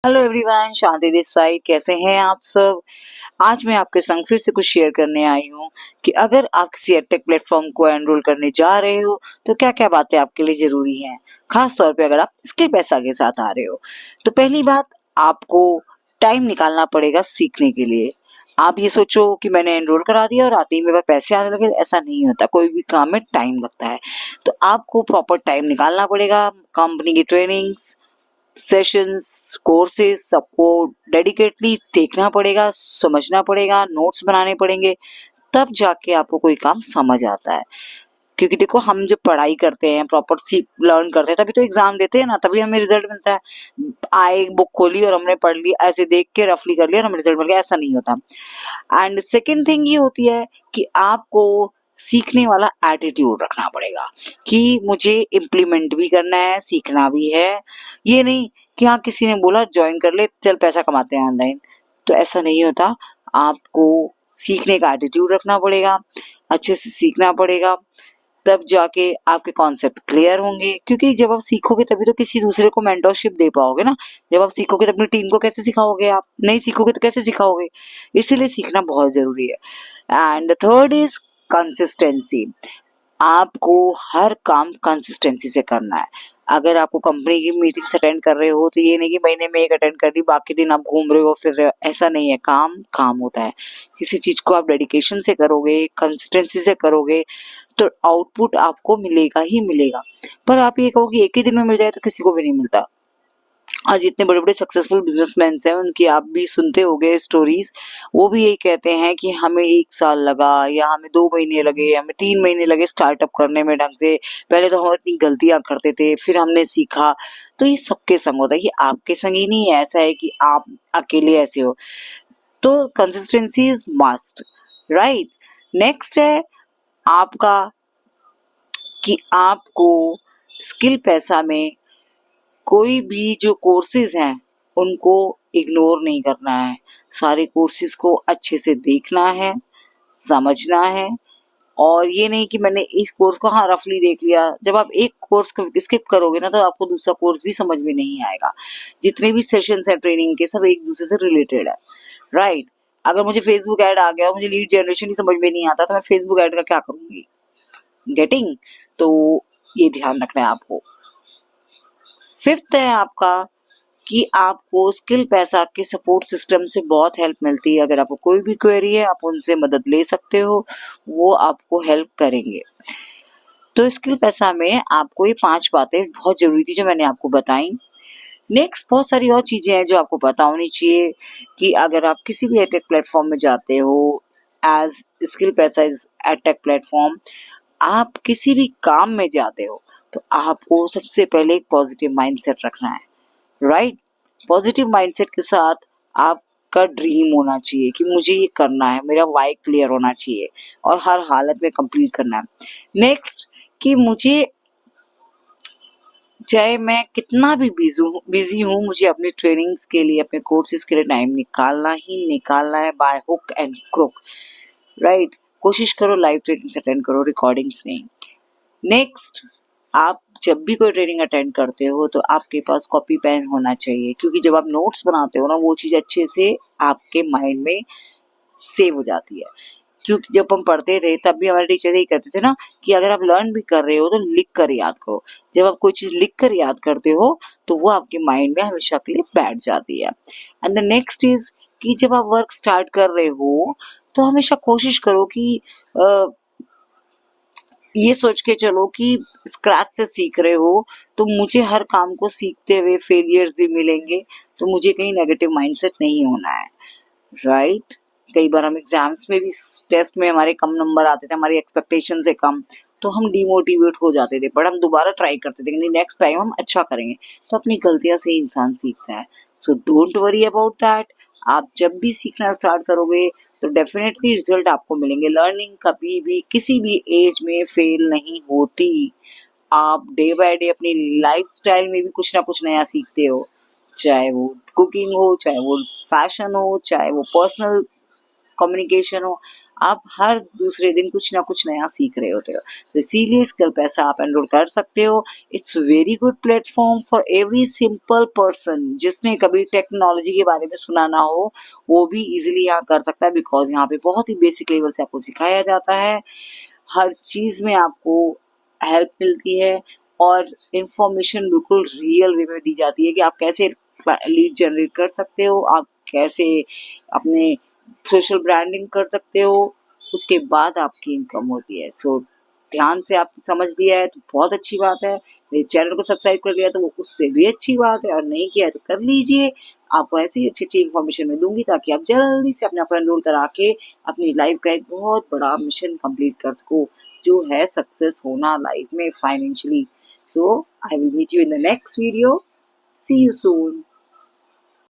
Hello everyone, Shanti this side. कैसे हैं आप सब? आज मैं आपके संग फिर से कुछ शेयर करने आई हूँ कि अगर आप किसी एडटेक प्लेटफॉर्म को एनरोल करने जा रहे हो तो क्या क्या बातें आपके लिए जरूरी हैं, खास तौर पे अगर आप स्किल पैसा के साथ आ रहे हो। तो पहली बात, आपको टाइम निकालना पड़ेगा सीखने के लिए। आप ये सोचो कि मैंने एनरोल करा दिया और आते ही मेरे पास पैसे आने लगे, ऐसा नहीं होता। कोई भी काम में टाइम लगता है, तो आपको प्रॉपर टाइम निकालना पड़ेगा। कंपनी की ट्रेनिंग्स, सेशंस, कोर्सेज सबको डेडिकेटली देखना पड़ेगा, समझना पड़ेगा, नोट्स बनाने पड़ेंगे, तब जाके आपको कोई काम समझ आता है। क्योंकि देखो, हम जब पढ़ाई करते हैं, प्रॉपर सी लर्न करते हैं, तभी तो एग्जाम देते हैं ना, तभी हमें रिजल्ट मिलता है। आए बुक खोली और हमने पढ़ ली, ऐसे देख के रफली कर लिया और हमें रिजल्ट मिल गया, ऐसा नहीं होता। एंड सेकेंड थिंग ये होती है कि आपको सीखने वाला एटीट्यूड रखना पड़ेगा कि मुझे इम्प्लीमेंट भी करना है, सीखना भी है। ये नहीं कि हाँ, किसी ने बोला ज्वाइन कर ले, चल पैसा कमाते हैं ऑनलाइन, तो ऐसा नहीं होता। आपको सीखने का एटीट्यूड रखना पड़ेगा, अच्छे से सीखना पड़ेगा, तब जाके आपके कॉन्सेप्ट क्लियर होंगे। क्योंकि जब आप सीखोगे तभी तो किसी दूसरे को मेंटरशिप दे पाओगे ना। जब आप सीखोगे तो अपनी टीम को कैसे सिखाओगे? आप नहीं सीखोगे तो कैसे सिखाओगे? इसीलिए सीखना बहुत जरूरी है। And the third is consistency. आपको हर काम कंसिस्टेंसी से करना है। अगर आपको कंपनी की मीटिंग्स अटेंड कर रहे हो तो ये नहीं कि महीने में एक अटेंड कर ली, बाकी दिन आप घूम रहे हो फिर रहे हो, ऐसा नहीं है। काम काम होता है। किसी चीज को आप डेडिकेशन से करोगे, कंसिस्टेंसी से करोगे, तो आउटपुट आपको मिलेगा ही मिलेगा। पर आप ये कहो कि एक ही दिन में मिल जाए, तो किसी को भी नहीं मिलता। आज इतने बड़े बड़े सक्सेसफुल बिजनेसमैन हैं, उनकी आप भी सुनते होंगे स्टोरीज। वो भी यही कहते हैं कि हमें 1 साल लगा, या हमें 2 महीने लगे, हमें 3 महीने लगे स्टार्टअप करने में ढंग से। पहले तो हम इतनी गलतियां करते थे, फिर हमने सीखा। तो ये सबके संग होता है, ये आपके संग ही नहीं है। ऐसा है कि आप अकेले ऐसे हो। तो consistency is must, right. Next है आपका कि आपको स्किल पैसा में कोई भी जो कोर्सेज हैं उनको इग्नोर नहीं करना है। सारे कोर्सेज को अच्छे से देखना है, समझना है। और ये नहीं कि मैंने इस कोर्स को हाँ रफली देख लिया। जब आप एक कोर्स को स्किप करोगे ना, तो आपको दूसरा कोर्स भी समझ में नहीं आएगा। जितने भी सेशंस हैं ट्रेनिंग के, सब एक दूसरे से रिलेटेड है, राइट। अगर मुझे फेसबुक ऐड आ गया और मुझे लीड जनरेशन ही समझ में नहीं आता, तो मैं फेसबुक ऐड का क्या करूंगी? गेटिंग? तो ये ध्यान रखना है आपको। फिफ्थ है आपका कि आपको स्किल पैसा के सपोर्ट सिस्टम से बहुत हेल्प मिलती है। अगर आपको कोई भी क्वेरी है, आप उनसे मदद ले सकते हो, वो आपको हेल्प करेंगे। तो स्किल पैसा में आपको ये 5 बातें बहुत जरूरी थी जो मैंने आपको बताई। नेक्स्ट, बहुत सारी और चीजें हैं जो आपको पता होनी चाहिए कि अगर आप किसी भी एटेक प्लेटफॉर्म में जाते हो, एज स्किल पैसा इज एटेक प्लेटफॉर्म, आप किसी भी काम में जाते हो तो आपको सबसे पहले एक पॉजिटिव माइंडसेट रखना है, राइट। पॉजिटिव माइंडसेट के साथ आपका ड्रीम होना चाहिए कि मुझे ये करना है, मेरा वाई क्लियर होना चाहिए और हर हालत में कंप्लीट करना है। नेक्स्ट, कि मुझे चाहे मैं कितना भी बिजी हूँ, मुझे अपनी ट्रेनिंग्स के लिए, अपने कोर्सेज के लिए टाइम निकालना ही निकालना है, by hook and crook, right. कोशिश करो लाइव ट्रेनिंग्स अटेंड करो, रिकॉर्डिंग्स नहीं। नेक्स्ट, आप जब भी कोई ट्रेनिंग अटेंड करते हो तो आपके पास कॉपी पेन होना चाहिए, क्योंकि जब आप नोट्स बनाते हो ना, वो चीज अच्छे से आपके माइंड में सेव हो जाती है। क्योंकि जब हम पढ़ते थे तब भी हमारे टीचर यही कहते थे ना कि अगर आप लर्न भी कर रहे हो तो लिख कर याद करो। जब आप कोई चीज लिख कर याद करते हो तो वो आपके माइंड में हमेशा के लिए बैठ जाती है। एंड द नेक्स्ट इज कि जब आप वर्क स्टार्ट कर रहे हो तो हमेशा कोशिश करो कि ये सोच के चलो कि स्क्रैच से सीख रहे हो, तो मुझे हर काम को सीखते हुए फेलियर्स भी मिलेंगे, तो मुझे कहीं नेगेटिव माइंडसेट नहीं होना है, राइट। कई बार हम एग्जाम्स में भी, टेस्ट में हमारे कम नंबर आते थे, हमारी एक्सपेक्टेशन से कम, तो हम डिमोटिवेट हो जाते थे, बट हम दोबारा ट्राई करते थे कि नेक्स्ट टाइम हम अच्छा करेंगे। तो अपनी गलतियों से ही इंसान सीखता है। So don't worry about that. आप जब भी सीखना स्टार्ट करोगे तो डेफिनेटली रिजल्ट आपको मिलेंगे। लर्निंग कभी भी किसी भी एज में फेल नहीं होती। आप डे बाय डे अपनी लाइफस्टाइल में भी कुछ ना कुछ नया सीखते हो, चाहे वो कुकिंग हो, चाहे वो फैशन हो, चाहे वो पर्सनल कम्युनिकेशन हो, आप हर दूसरे दिन कुछ ना कुछ नया सीख रहे होते हो। तो इसीलिए स्किल पैसा आप एनरोल कर सकते हो। It's very good platform for every simple person जिसने कभी टेक्नोलॉजी के बारे में सुना ना हो, वो भी इजीली यहाँ कर सकता है, बिकॉज यहाँ पे बहुत ही बेसिक लेवल से आपको सिखाया जाता है। हर चीज में आपको हेल्प मिलती है और इंफॉर्मेशन बिल्कुल रियल वे में दी जाती है कि आप कैसे लीड जनरेट कर सकते हो, आप कैसे अपने सोशल ब्रांडिंग कर सकते हो, उसके बाद आपकी इनकम होती है। सो ध्यान से आपने समझ लिया है तो बहुत अच्छी बात है। मेरे चैनल को सब्सक्राइब कर लिया तो वो उससे भी अच्छी बात है, और नहीं किया है तो कर लीजिए। आपको ऐसी ही अच्छी इन्फॉर्मेशन मैं दूंगी ताकि आप जल्दी से अपने आप को एनरोल करा के अपनी लाइफ का एक बहुत बड़ा मिशन कंप्लीट कर सको, जो है सक्सेस होना लाइफ में financially. So I will meet you in the next video. See you soon.